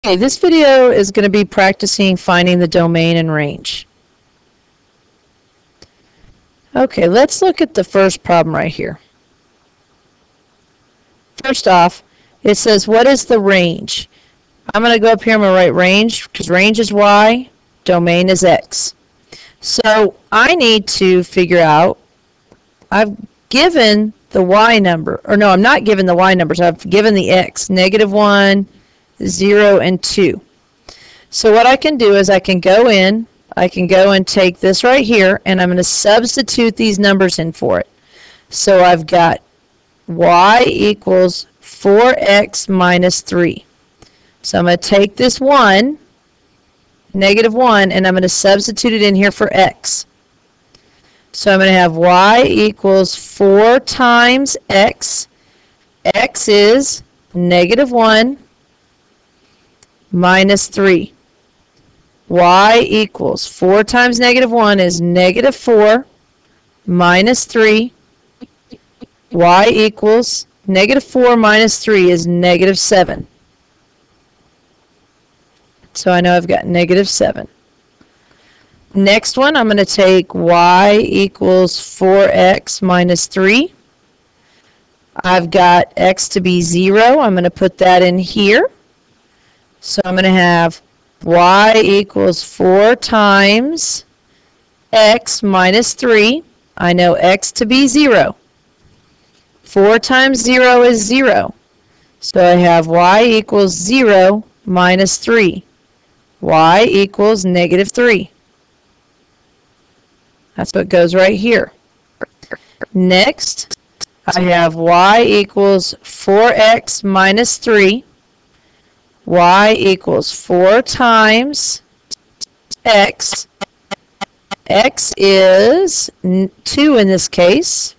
Okay, this video is going to be practicing finding the domain and range. Okay, let's look at the first problem right here. First off, it says, what is the range? I'm going to go up here and I'm going to write range, because range is y, domain is x. So I need to figure out, I've given the y number, or no, I'm not given the y numbers, I've given the x, -1, 0, and 2. So what I can do is I can go and take this right here, and I'm going to substitute these numbers in for it. So I've got y equals 4x minus 3. So I'm going to take this 1, -1, and I'm going to substitute it in here for x. So I'm going to have y equals 4 times x. X is -1 minus 3. Y equals 4 times -1 is -4 minus 3. Y equals -4 minus 3 is -7. So I know I've got -7. Next one, I'm going to take y equals 4x minus 3. I've got x to be 0. I'm going to put that in here. So I'm going to have y equals 4 times x minus 3. I know x to be 0. 4 times 0 is 0. So I have y equals 0 minus 3. Y equals -3. That's what goes right here. Next, I have y equals 4x minus 3. Y equals 4 times x. X is 2 in this case.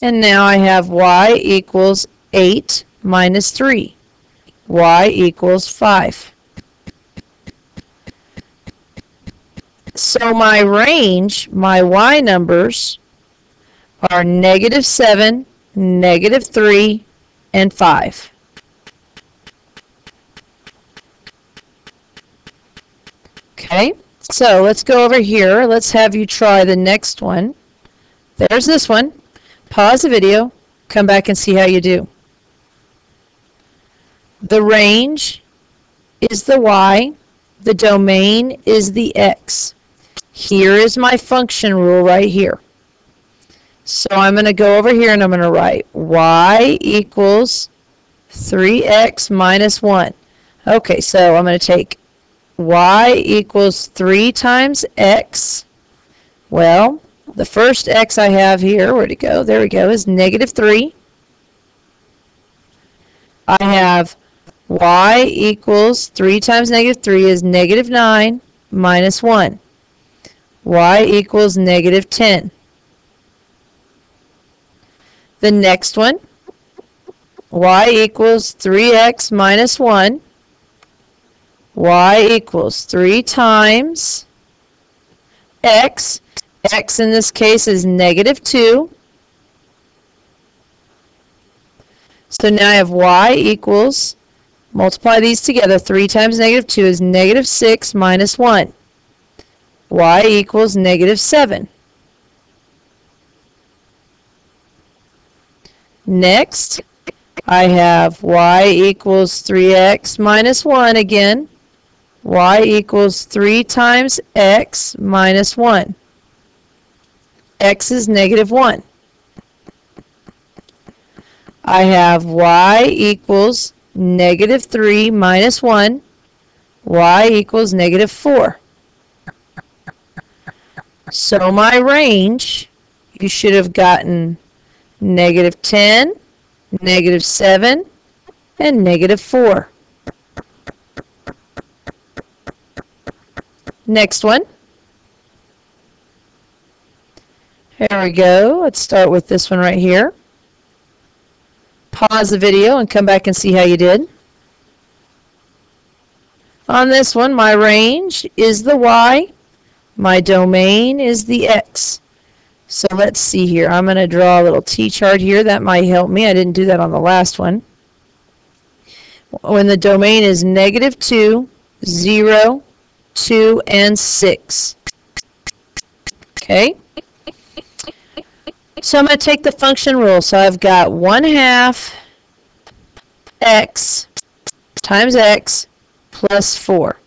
And now I have y equals 8 minus 3. Y equals 5. So my range, my y numbers, are -7, -3, and 5. Okay, so let's go over here. Let's have you try the next one. There's this one. Pause the video, come back and see how you do. The range is the y, the domain is the x. Here is my function rule right here. So I'm going to go over here and I'm going to write y equals 3x minus 1. Okay, so I'm going to take y equals 3 times x. Well, the first x I have here, where'd it go? There we go, is -3. I have y equals 3 times -3 is -9 minus 1. Y equals -10. The next one, y equals 3x minus 1. Y equals 3 times x. X in this case is -2. So now I have y equals, multiply these together, 3 times -2 is -6 minus 1. Y equals -7. Next, I have y equals 3x minus 1 again. Y equals 3 times x minus 1. X is -1. I have y equals -3 minus 1. Y equals -4. So my range, you should have gotten -10, -7, and -4. Next one. Here we go. Let's start with this one right here. Pause the video and come back and see how you did. On this one, my range is the y. My domain is the x. So let's see here. I'm going to draw a little T-chart here. That might help me. I didn't do that on the last one. when the domain is -2, 0, 2, and 6. Okay? So I'm going to take the function rule. So I've got 1/2 x times x plus 4.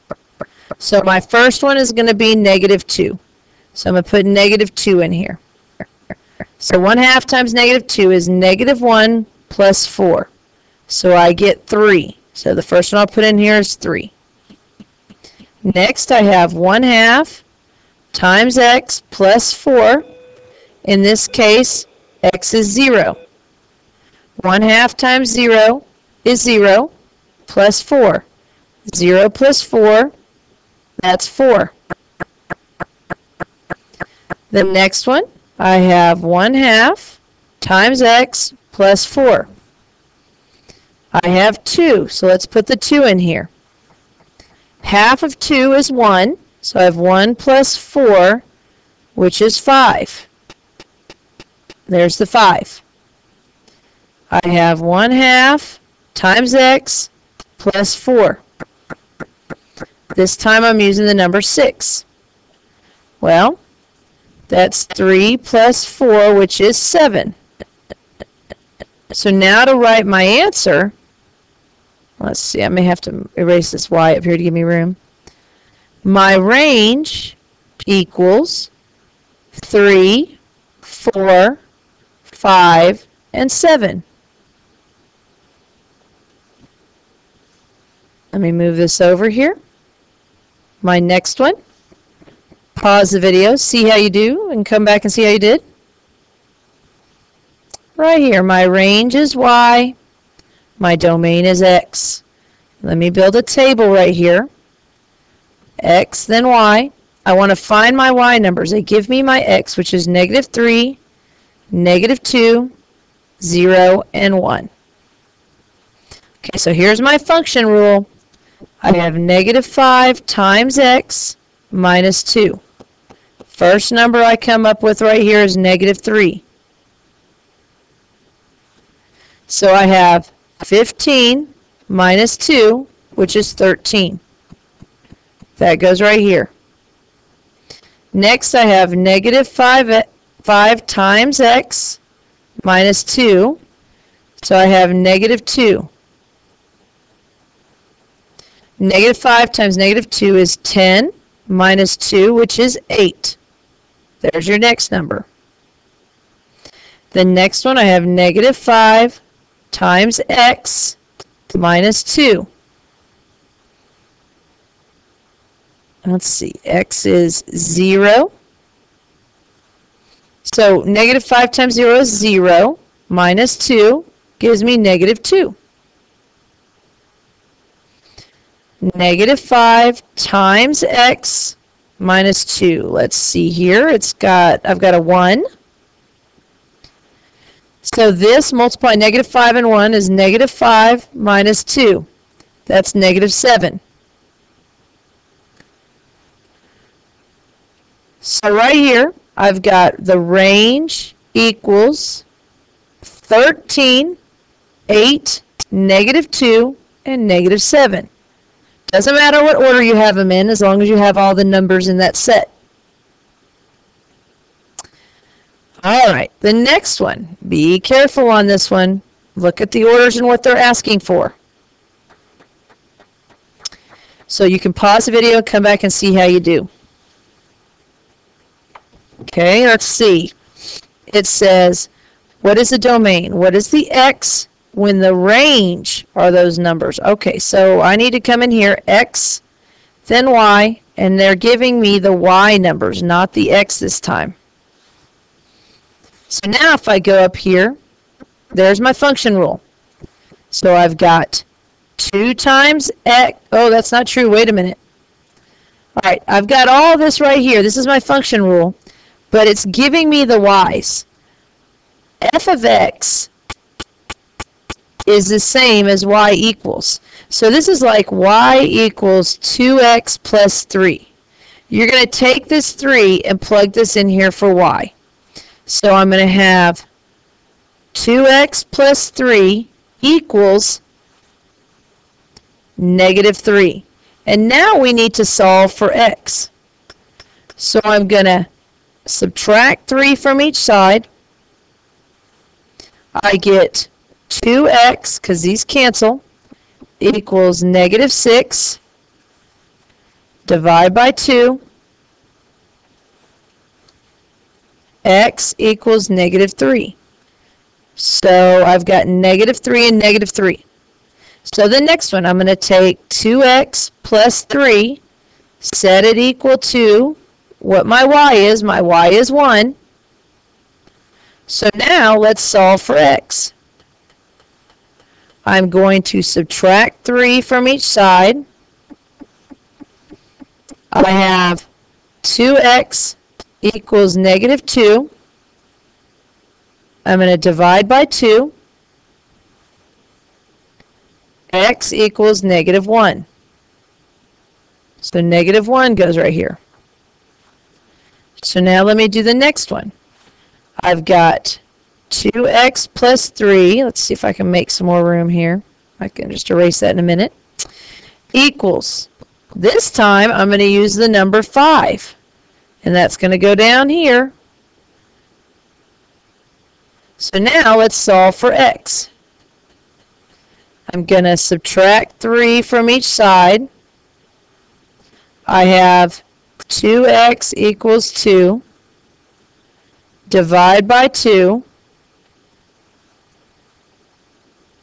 So my first one is going to be -2. So I'm going to put -2 in here. So 1/2 times -2 is -1 plus 4. So I get 3. So the first one I'll put in here is 3. Next I have 1/2 times x plus 4. In this case, x is 0. 1/2 times 0 is 0 plus 4. 0 plus 4, that's 4. The next one, I have 1/2 times x plus 4. I have 2, so let's put the 2 in here. Half of 2 is 1, so I have 1 plus 4, which is 5. There's the 5. I have 1/2 times x plus 4. This time I'm using the number 6. Well, that's 3 plus 4, which is 7. So now to write my answer, let's see, I may have to erase this y up here to give me room. My range equals 3, 4, 5, and 7. Let me move this over here. My next one. Pause the video, see how you do, and come back and see how you did. Right here, my range is y, my domain is x. Let me build a table right here. X, then y. I want to find my y numbers. They give me my x, which is -3, -2, 0, and 1. Okay, so here's my function rule. I have -5 times x minus 2. First number I come up with right here is -3. So I have 15 minus 2, which is 13. That goes right here. Next I have -5 times x minus 2. So I have -2. -5 times -2 is 10 minus 2, which is 8. There's your next number. The next one I have -5 times x minus 2. Let's see, x is 0. So -5 times 0 is 0, minus 2 gives me -2. -5 times x minus 2. Let's see here. I've got a 1. So this multiply -5 and 1 is -5 minus 2. That's -7. So right here, I've got the range equals 13, 8, -2, and -7. Doesn't matter what order you have them in, as long as you have all the numbers in that set. All right, the next one. Be careful on this one. Look at the orders and what they're asking for. So you can pause the video and come back and see how you do. Okay, let's see. It says, what is the domain? What is the x when the range are those numbers? Okay, so I need to come in here, x, then y, and they're giving me the y numbers, not the x this time. So now if I go up here, there's my function rule. So I've got 2 times x. Oh, that's not true. Wait a minute. All right, I've got all this right here. This is my function rule, but it's giving me the y's. F of x is the same as y equals. So this is like y equals 2x plus 3. You're going to take this 3 and plug this in here for y. So I'm going to have 2x plus 3 equals negative 3. And now we need to solve for x. So I'm going to subtract 3 from each side. I get 2x, because these cancel, equals negative 6. Divide by 2. X equals negative 3. So I've got negative 3 and negative 3. So the next one, I'm going to take 2x plus 3, set it equal to what my y is. My y is 1. So now let's solve for x. I'm going to subtract 3 from each side. I have 2x equals negative 2. I'm going to divide by 2. X equals negative 1. So negative 1 goes right here. So now let me do the next one. I've got 2x plus 3. Let's see if I can make some more room here. I can just erase that in a minute. Equals. This time I'm going to use the number 5. And that's going to go down here. So now let's solve for x. I'm going to subtract 3 from each side. I have 2x equals 2. Divide by 2.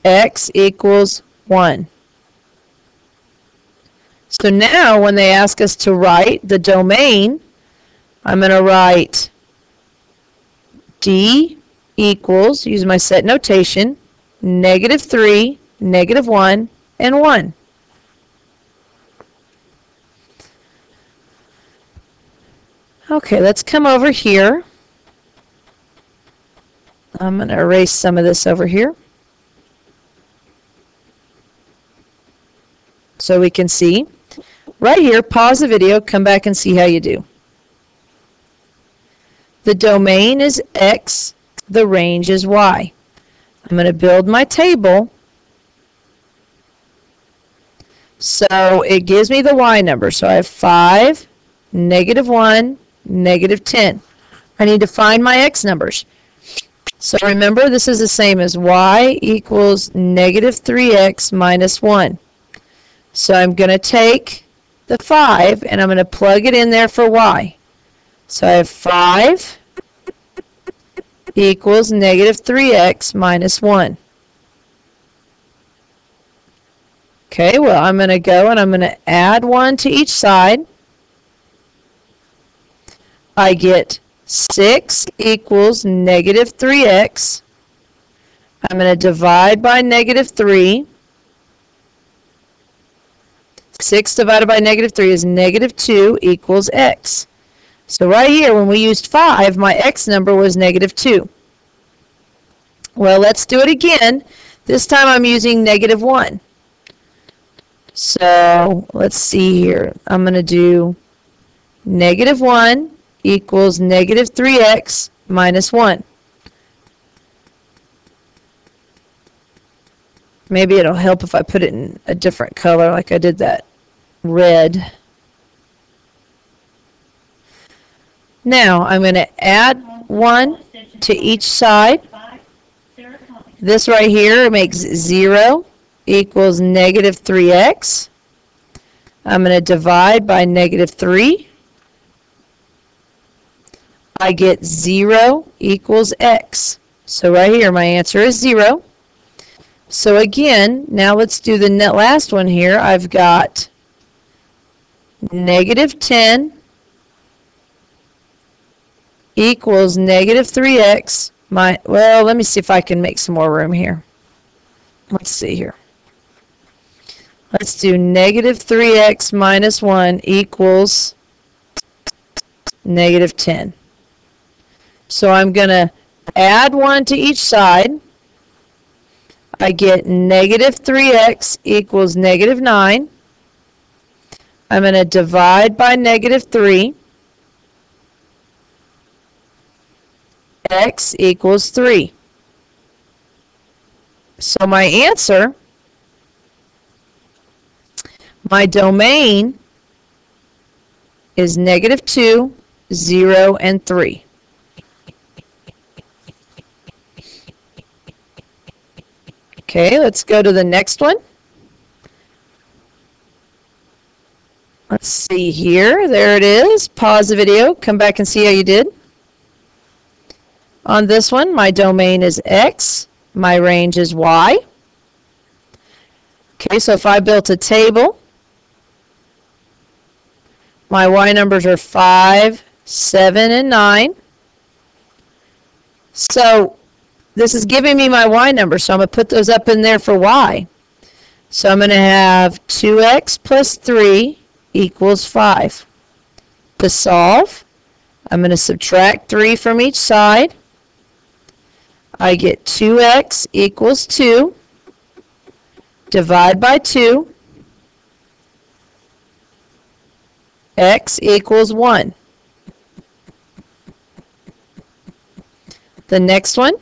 X equals 1. So now when they ask us to write the domain, I'm going to write D equals, use my set notation, negative 3, negative 1, and 1. Okay, let's come over here. I'm going to erase some of this over here so we can see. Right here, pause the video, come back and see how you do. The domain is x, the range is y. I'm going to build my table. So it gives me the y number. So I have 5, negative 1, negative 10. I need to find my x numbers. So remember, this is the same as y equals negative 3x minus 1. So I'm going to take the 5 and I'm going to plug it in there for y. So I have 5 equals negative 3x minus 1. Okay, well, I'm going to go and I'm going to add 1 to each side. I get 6 equals negative 3x. I'm going to divide by negative 3. 6 divided by negative 3 is negative 2 equals x. So right here, when we used 5, my x number was negative 2. Well, let's do it again. This time I'm using negative 1. So let's see here. I'm going to do negative 1 equals negative 3x minus 1. Maybe it'll help if I put it in a different color like I did that red. Now I'm going to add 1 to each side. This right here makes 0 equals negative 3x. I'm going to divide by negative 3. I get 0 equals x. So right here my answer is 0. So again, now let's do the last one here. I've got negative 10 equals negative 3x. Well, let me see if I can make some more room here. Let's see here. Let's do negative 3x minus 1 equals negative 10. So I'm going to add 1 to each side. I get negative 3x equals negative 9. I'm going to divide by negative 3. X equals 3. So my answer My domain is -2, 0, and 3. Okay, let's go to the next one. Let's see here. There it is. Pause the video. Come back and see how you did. On this one, my domain is X. My range is Y. Okay, so if I built a table, my Y numbers are 5, 7, and 9. So this is giving me my Y number, so I'm going to put those up in there for Y. So I'm going to have 2x plus 3 equals 5. To solve, I'm going to subtract 3 from each side. I get 2x equals 2. Divide by 2. X equals 1. The next one,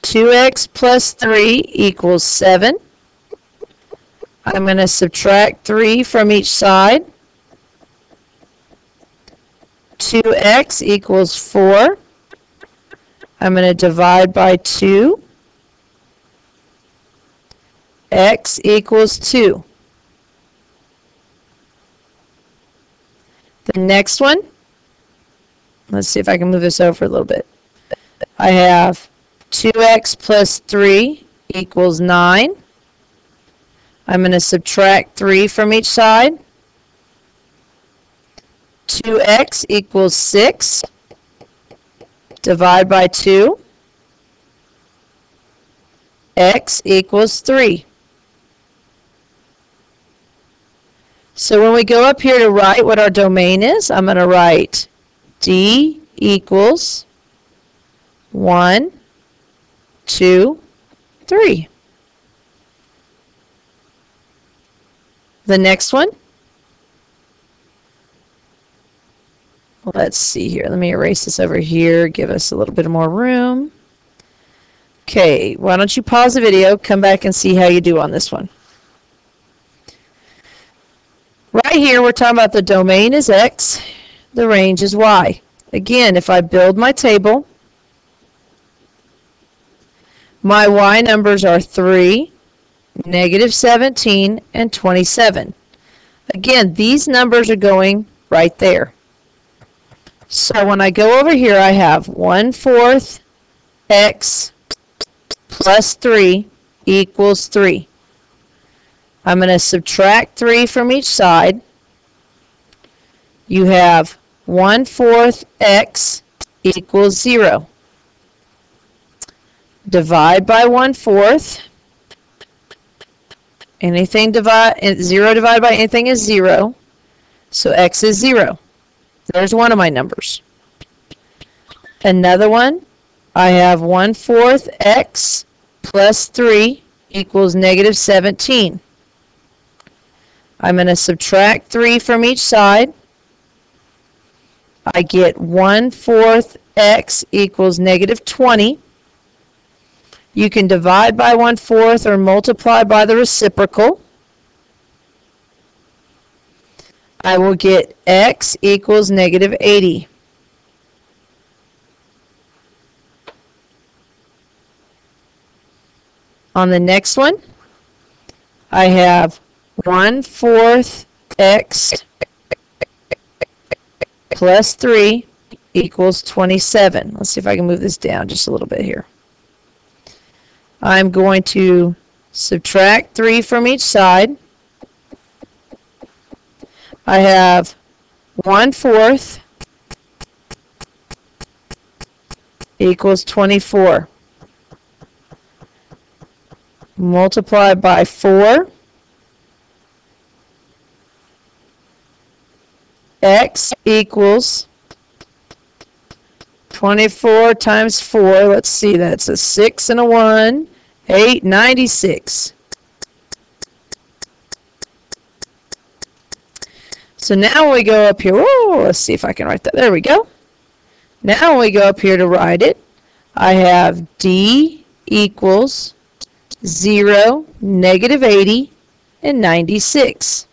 2x plus 3 equals 7. I'm going to subtract 3 from each side. 2x equals 4. I'm going to divide by 2. X equals 2. The next one, let's see if I can move this over a little bit. I have 2x plus 3 equals 9. I'm going to subtract 3 from each side. 2x equals 6. Divide by 2. X equals 3. So when we go up here to write what our domain is, I'm going to write D equals 1, 2, 3. The next one, let's see here. Let me erase this over here, give us a little bit more room. Okay, why don't you pause the video, come back and see how you do on this one. Right here, we're talking about the domain is X, the range is Y. Again, if I build my table, my Y numbers are 3, -17, and 27. Again, these numbers are going right there. So when I go over here, I have 1/4 X plus 3 equals 3. I'm going to subtract 3 from each side. You have 1/4 X equals 0. Divide by 1/4. Anything 0 divided by anything is 0. So X is 0. There's one of my numbers. Another one, I have 1/4 X plus 3 equals -17. I'm going to subtract 3 from each side. I get 1/4 X equals -20. You can divide by 1/4 or multiply by the reciprocal. I will get X equals -80. On the next one, I have 1/4 X plus 3 equals 27. Let's see if I can move this down just a little bit here. I'm going to subtract 3 from each side. I have 1/4 equals 24. Multiply by 4. X equals 24 times 4. Let's see, that's a 6 and a 1. 8, 96. So now when we go up here, whoa, let's see if I can write that. There we go. Now when we go up here to write it, I have D equals 0, -80. and 96.